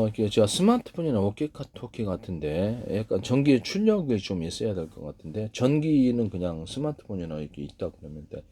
이게 제가 스마트폰이나 워키토키 같은데 약간 전기 출력이 좀 있어야 될 것 같은데, 전기는 그냥 스마트폰이나 이렇게 있다 그러면 돼.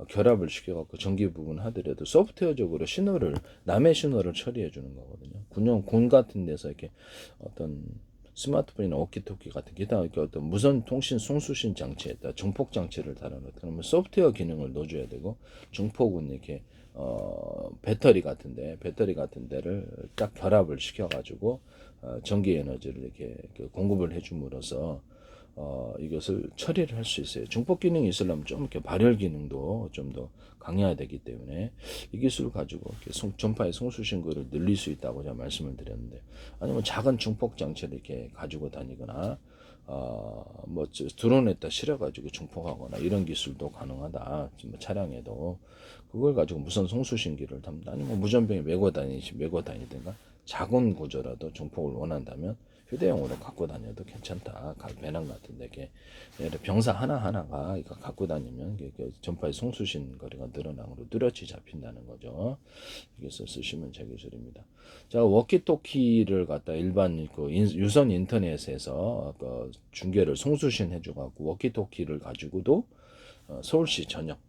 결합을 시켜갖고 전기 부분 하더라도 소프트웨어적으로 신호를, 남의 신호를 처리해 주는 거거든요. 군 같은 데서 이렇게 어떤 스마트폰이나 워키토키 같은 기타 이렇게 어떤 무선 통신 송수신 장치에다 증폭 장치를 달아놓다 그러면 소프트웨어 기능을 넣어줘야 되고, 증폭은 이렇게 배터리 같은 데를 딱 결합을 시켜가지고 전기 에너지를 이렇게 공급을 해줌으로써 이것을 처리를 할 수 있어요. 증폭 기능이 있으려면 좀 이렇게 발열 기능도 좀 더 강해야 되기 때문에 이 기술을 가지고 이렇게 전파의 송수신거를 늘릴 수 있다고 제가 말씀을 드렸는데, 아니면 작은 증폭 장치를 이렇게 가지고 다니거나 뭐 드론에다 실어가지고 증폭하거나 이런 기술도 가능하다. 뭐 차량에도 그걸 가지고 무선 송수신기를 담다, 아니면 무전병에 메고 다니든가 작은 구조라도 증폭을 원한다면 휴대용으로 갖고 다녀도 괜찮다. 배낭 같은 데게 예를 병사 하나하나가 이거 갖고 다니면 전파의 송수신 거리가 늘어나므로 뚜렷이 잡힌다는 거죠. 여기서 쓰시면 제 기술입니다. 자, 워키토키를 갖다 일반 유선 인터넷에서 중계를 송수신 해줘갖고 워키토키를 가지고도 서울시 전역,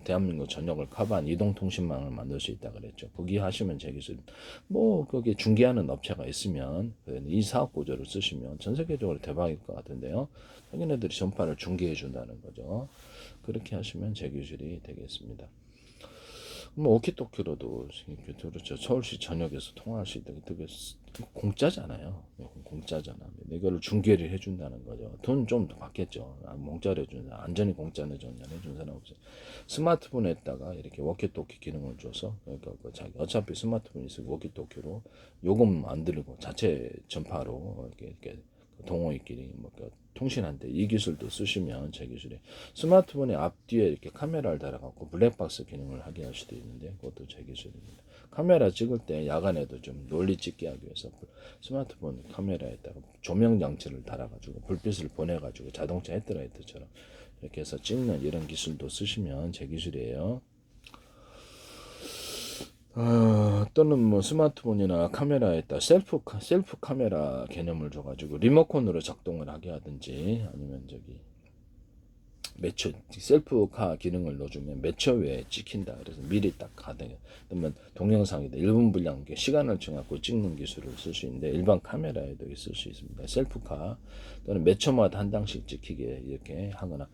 대한민국 전역을 커버한 이동통신망을 만들 수 있다 그랬죠. 거기 하시면 제 기술, 뭐 거기 중개하는 업체가 있으면 이 사업 구조를 쓰시면 전 세계적으로 대박일 것 같은데요. 자기네들이 전파를 중개해 준다는 거죠. 그렇게 하시면 제 기술이 되겠습니다. 뭐 워키토키로도 그렇죠. 서울시 전역에서 통화할 수 있다. 되게 공짜잖아요. 공짜잖아. 이거를 중개를 해준다는 거죠. 돈 좀 더 받겠죠. 공짜로 해준다. 안전히 공짜로 해준 사람 없어요. 스마트폰에다가 이렇게 워키토키 기능을 줘서, 그러니까 자기 어차피 스마트폰이 있으고 워키토키로 요금 안 들고 자체 전파로 이렇게 동호회끼리 뭐 통신한데, 이 기술도 쓰시면 제 기술이 스마트폰의 앞뒤에 이렇게 카메라를 달아갖고 블랙박스 기능을 하게 할 수도 있는데, 그것도 제 기술입니다. 카메라 찍을 때 야간에도 좀 널리 찍게 하기 위해서 스마트폰 카메라에다가 조명 장치를 달아가지고 불빛을 보내가지고 자동차 헤드라이트처럼 이렇게 해서 찍는 이런 기술도 쓰시면 제 기술이에요. 또는 뭐 스마트폰이나 카메라에다 셀프 카메라 개념을 줘가지고 리모컨으로 작동을 하게 하든지, 아니면 몇 초, 셀프카 기능을 넣어주면 몇 초 외에 찍힌다. 그래서 미리 딱 가능해. 그러면 동영상이다 1분 분량 시간을 정하고 찍는 기술을 쓸 수 있는데, 일반 카메라에도 쓸 수 있습니다. 셀프카 또는 몇 초마다 한 장씩 찍히게 이렇게 하거나,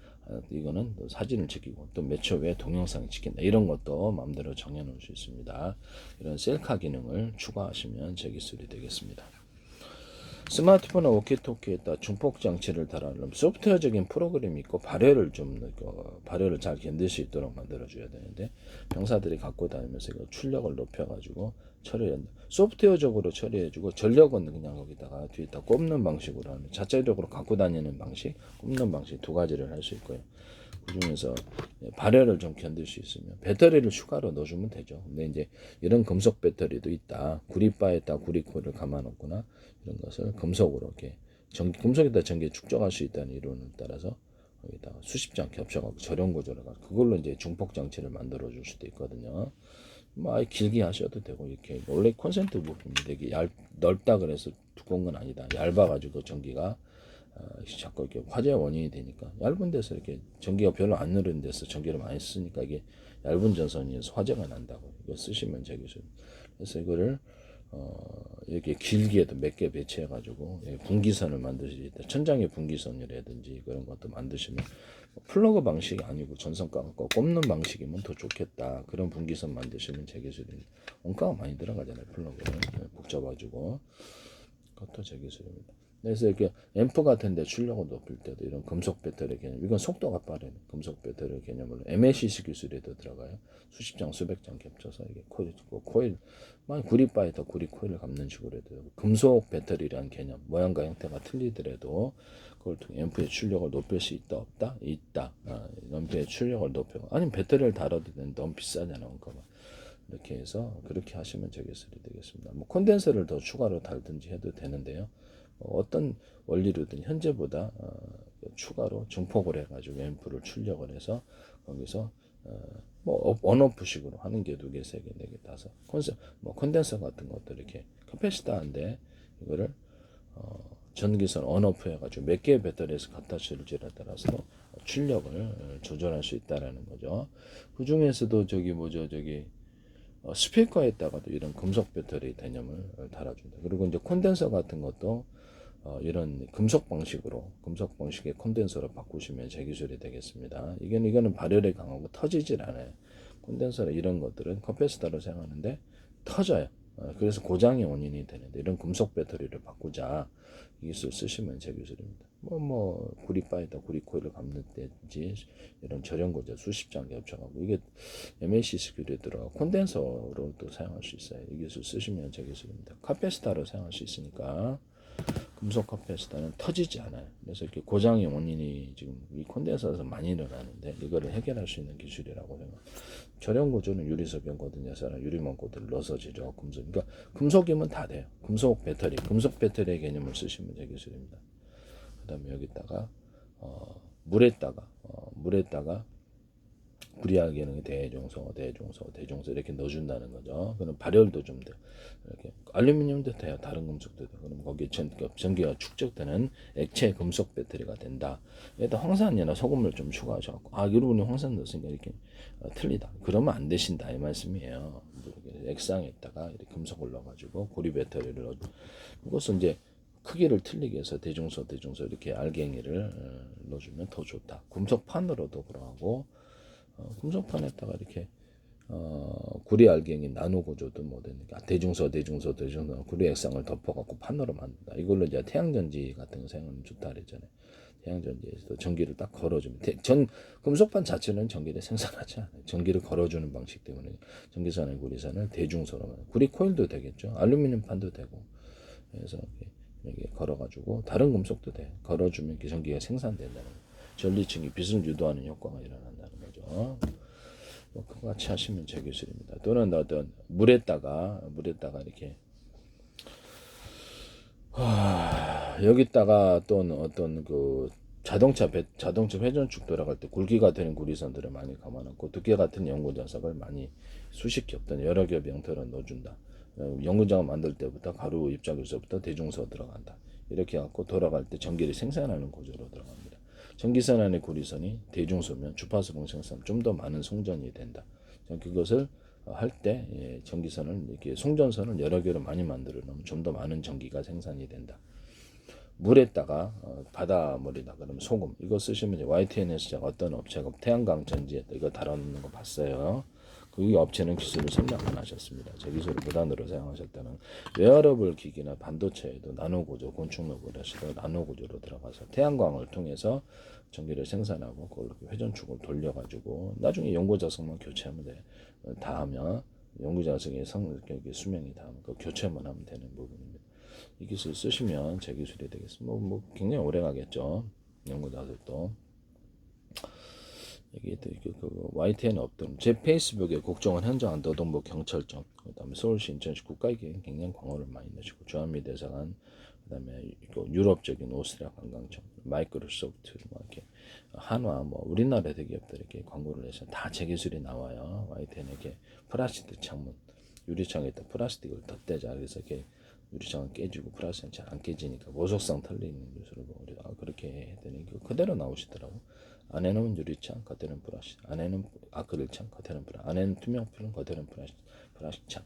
이거는 사진을 찍히고 또 몇 초 외에 동영상이 찍힌다. 이런 것도 마음대로 정해놓을 수 있습니다. 이런 셀카 기능을 추가하시면 제 기술이 되겠습니다. 스마트폰과 워키토키에다 중폭 장치를 달아놓으면 소프트웨어적인 프로그램이 있고 발열을 잘 견딜 수 있도록 만들어줘야 되는데, 병사들이 갖고 다니면서 이거 출력을 높여가지고 처리한다. 소프트웨어적으로 처리해주고, 전력은 그냥 거기다가 뒤에다 꼽는 방식으로 하면, 자체적으로 갖고 다니는 방식, 꼽는 방식 두 가지를 할 수 있고요. 그 중에서 발열을 좀 견딜 수 있으면 배터리를 추가로 넣어주면 되죠. 근데 이제 이런 금속 배터리도 있다. 구리바에다 구리코일을 감아놓거나 이런 것을 금속으로 이렇게 금속에다 전기 축적할 수 있다는 이론을 따라서 거기다 수십 장 겹쳐갖고 저렴 구조를 가지고 그걸로 이제 중폭 장치를 만들어 줄 수도 있거든요. 뭐 아예 길게 하셔도 되고, 이렇게 원래 콘센트 부품이 되게 넓다 그래서 두꺼운 건 아니다. 얇아가지고 전기가 자꾸 이렇게 화재 원인이 되니까, 얇은 데서 이렇게 전기가 별로 안 흐르는 데서 전기를 많이 쓰니까 이게 얇은 전선이어서 화재가 난다고. 이거 쓰시면 되겠어요. 그래서 이거를 이렇게 길게도 몇 개 배치해가지고 분기선을 만들 수 있다. 천장에 분기선이라든지 그런 것도 만드시면, 플러그 방식이 아니고 전선 깎고 꼽는 방식이면 더 좋겠다. 그런 분기선 만드시면 제 기술입니다. 원가가 많이 들어가잖아요. 플러그는 복잡해가지고. 그것도 제 기술입니다. 그래서 이렇게 앰프 같은데 출력을 높일 때도 이런 금속 배터리 개념, 이건 속도가 빠른 금속 배터리 개념으로 MACC 기술에도 들어가요. 수십 장, 수백 장 겹쳐서 이게 코일, 구리바에다 구리 코일을 감는 식으로 해도 되고, 금속 배터리라는 개념, 모양과 형태가 틀리더라도 그걸 통해 앰프의 출력을 높일 수 있다, 없다? 있다. 앰프의 출력을 높여, 아니면 배터리를 달아도 되는데 너무 비싸잖아, 그러니까 이렇게 해서 그렇게 하시면 제 기술이 되겠습니다. 뭐 콘덴서를 더 추가로 달든지 해도 되는데요. 어떤 원리로든 현재보다 추가로 증폭을 해가지고 앰프를 출력을 해서 거기서 뭐 온오프식으로 하는 게 2개, 3개, 4개, 5 콘덴서 같은 것도 이렇게 카패시터인데 이거를 전기선 온오프 해가지고 몇 개의 배터리에서 갖다 실지에 따라서 출력을 조절할 수 있다라는 거죠. 그 중에서도 저기 뭐죠, 저기 스피커에다가도 이런 금속 배터리 개념을 달아준다. 그리고 이제 콘덴서 같은 것도 이런 금속 방식의 콘덴서로 바꾸시면 제 기술이 되겠습니다. 이거는 발열에 강하고 터지질 않아요. 콘덴서나 이런 것들은 커패시터로 사용하는데 터져요. 그래서 고장의 원인이 되는데 이런 금속 배터리를 바꾸자. 이 기술 쓰시면 제 기술입니다. 구리바에다 구리 코일을 감는다든지 이런 절연고자 수십 장 겹쳐가고 이게 MAC 스큐에 들어가 콘덴서로도 사용할 수 있어요. 이 기술 쓰시면 제 기술입니다. 카패시터로 사용할 수 있으니까 금속 카패시터는 터지지 않아요. 그래서 이렇게 고장의 원인이 지금 이 콘덴서에서 많이 일어나는데 이거를 해결할 수 있는 기술이라고 생각. 절연 구조는 유리석연거든요. 유리망고들을 넣어서 제조 금속. 그러니까 금속이면 다 돼요. 금속 배터리의 개념을 쓰시면 제 기술입니다. 그다음에 여기다가 물에다가 구리화 기능이 대중소 이렇게 넣어준다는 거죠. 그럼 발열도 좀 돼. 이렇게 알루미늄도 돼요. 다른 금속도 돼요. 그럼 거기에 전기가 축적되는 액체 금속 배터리가 된다. 여기다 황산이나 소금을 좀 추가하셔갖고 여러분이 황산 넣었으니까 이렇게 틀리다. 그러면 안 되신다 이 말씀이에요. 이렇게 액상에다가 이렇게 금속을 넣어가지고 구리 배터리를 넣어주고 이것은 이제 크기를 틀리게 해서 대중소 이렇게 알갱이를 넣어주면 더 좋다. 금속판으로도 그러하고 금속판에다가 이렇게 구리 알갱이 나노 구조도 뭐 되니까 대중소 구리 액상을 덮어갖고 판으로 만든다. 이걸로 이제 태양전지 같은 거 사용하면 좋다 그랬잖아요. 태양전지에서도 전기를 딱 걸어주면 금속판 자체는 전기를 생산하지 않아요. 전기를 걸어주는 방식 때문에 전기선의 구리선을 대중소로 구리 코일도 되겠죠. 알루미늄 판도 되고 그래서 이렇게 걸어가지고 다른 금속도 돼 걸어주면 전기가 생산된다는 거예요. 전리층이 빛을 유도하는 효과가 일어난다는 거죠. 그거 같이 하시면 제 기술입니다. 또는 어떤 물에다가 이렇게 여기다가 또 어떤 그 자동차 회전축 돌아갈 때 굵기가 되는 구리선들을 많이 감아놓고 두께 같은 연고자석을 많이 수십 겹 또는 여러 겹 형태로 넣어준다. 연구장을 만들 때부터 가루 입자에서부터 대중소 들어간다. 이렇게 갖고 돌아갈 때 전기를 생산하는 구조로 들어갑니다. 전기선 안의 구리선이 대중소면 주파수 방생선 좀 더 많은 송전이 된다. 그것을 할 때 전기선을 이렇게 송전선을 여러 개로 많이 만들어 놓으면 좀 더 많은 전기가 생산이 된다. 물에다가 바닷물이다 그러면 소금 이거 쓰시면 YTN에서 어떤 업체가 태양광 전지에 이거 달아놓는 거 봤어요. 그 업체는 기술을 생략 안 하셨습니다. 제 기술을 무단으로 사용하셨다는 웨어러블 기기나 반도체에도 나노구조, 곤충로그라시도 나노구조로 들어가서 태양광을 통해서 전기를 생산하고 그걸 회전축을 돌려가지고 나중에 연고자석만 교체하면 돼. 다 하면 연고자석의 성격이 수명이 닿으면 그 교체만 하면 되는 부분입니다. 이 기술 쓰시면 제 기술이 되겠습니다. 굉장히 오래 가겠죠. 연고자석도. 여기 그 YTN 없던 제 페이스북에 국정원 현장한 노동부 경찰청 그다음에 서울시 인천시 국가기획 굉장히 광고를 많이 넣으시고 주한미 대사관 그다음에 유럽적인 오스트리아 관광청 마이크로소프트 뭐 이렇게 한화 뭐 우리나라 대기업들 이렇게 광고를 해서 다 제 기술이 나와요. YTN에게 플라스틱 창문 유리창에다 플라스틱을 덧대자 그래서 이렇게 유리창은 깨지고 플라스틱은 잘 안 깨지니까 보석상 털리는 기술을 보고 그렇게 했더니 그대로 나오시더라고. 안에는 유리창, 겉에는 플라스틱. 안에는 아크릴창, 겉에는 플라스틱. 안에는 투명필름, 겉에는 플라스틱창.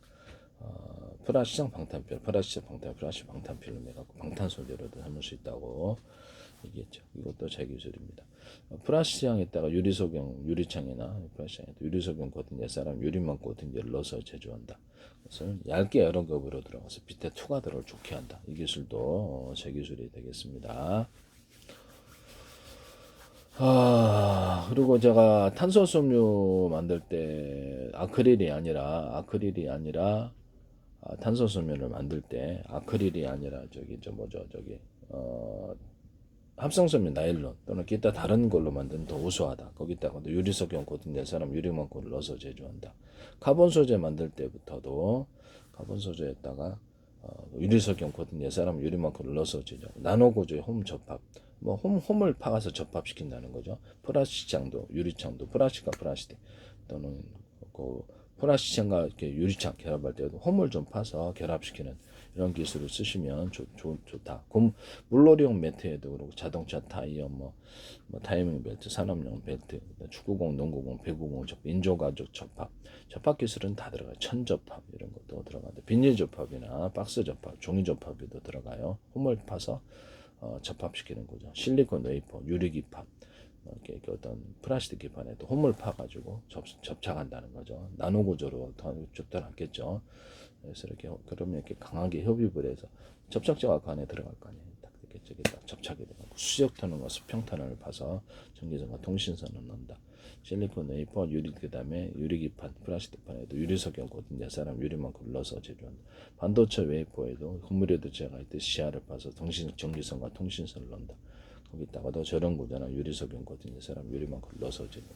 플라스틱창 방탄필름, 플라스틱 방탄필름 해갖고 방탄소재로도 삼을 수 있다고 얘기했죠. 이것도 제 기술입니다. 플라스틱창에다가 유리창이나 플라스틱창에 유리소경 코팅 옛사람 유리망 코팅제를 넣어서 제조한다. 그래서 얇게 여러 겹으로 들어가서 빛에 투과들을 좋게 한다. 이 기술도 제 기술이 되겠습니다. 그리고 제가 탄소섬유 만들 때 아크릴이 아니라 탄소섬유를 만들 때 아크릴이 아니라 합성섬유 나일론 또는 기타 다른 걸로 만든 더 우수하다. 거기다가 유리석연 코팅 낼 사람 유리망고를 넣어서 제조한다. 카본 소재 만들 때부터도 카본 소재에다가 유리석연 코팅 낼 사람 유리망고를 넣어서 제조. 나노 구조의 홈 접합. 홈을 파가서 접합시킨다는 거죠. 플라스틱창도 유리창도 플라스틱과 플라스틱 또는 플라스틱창과 이렇게 유리창 결합할 때도 홈을 좀 파서 결합시키는 이런 기술을 쓰시면 좋다. 물놀이용 매트에도 그렇고 자동차 타이어 뭐 타이밍 벨트, 산업용 벨트, 축구공, 농구공, 배구공 접합, 인조가죽 접합 기술은 다 들어가요. 천접합 이런 것도 들어가는데 비닐 접합이나 박스 접합, 종이 접합에도 들어가요. 홈을 파서 접합시키는 거죠. 실리콘 웨이퍼, 유리기판, 이렇게 어떤 플라스틱 기판에도 홈을 파가지고 접착한다는 거죠. 나노 구조로 더 좁다 않겠죠. 그래서 이렇게 그러면 이렇게 강하게 협입을 해서 접착제가 그 안에 들어갈 거 아니에요. 딱 이렇게 저기 딱 접착이 되고 수력 터널과 수평 터널을 파서 전기선과 통신선을 넣는다. 실리콘 웨이퍼, 유리 그다음에 유리기판, 플라스틱판에도 유리석영 코팅, 사람 유리만큼 넣어서 제조한다. 반도체 웨이퍼에도 흐물에도 제가 있듯이 시야를 파서 전기선과 통신선을 넣는다. 거기다가도 저런 구조나 유리석영 코팅, 사람 유리만큼 넣어서 제조.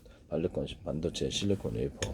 반도체 실리콘 웨이퍼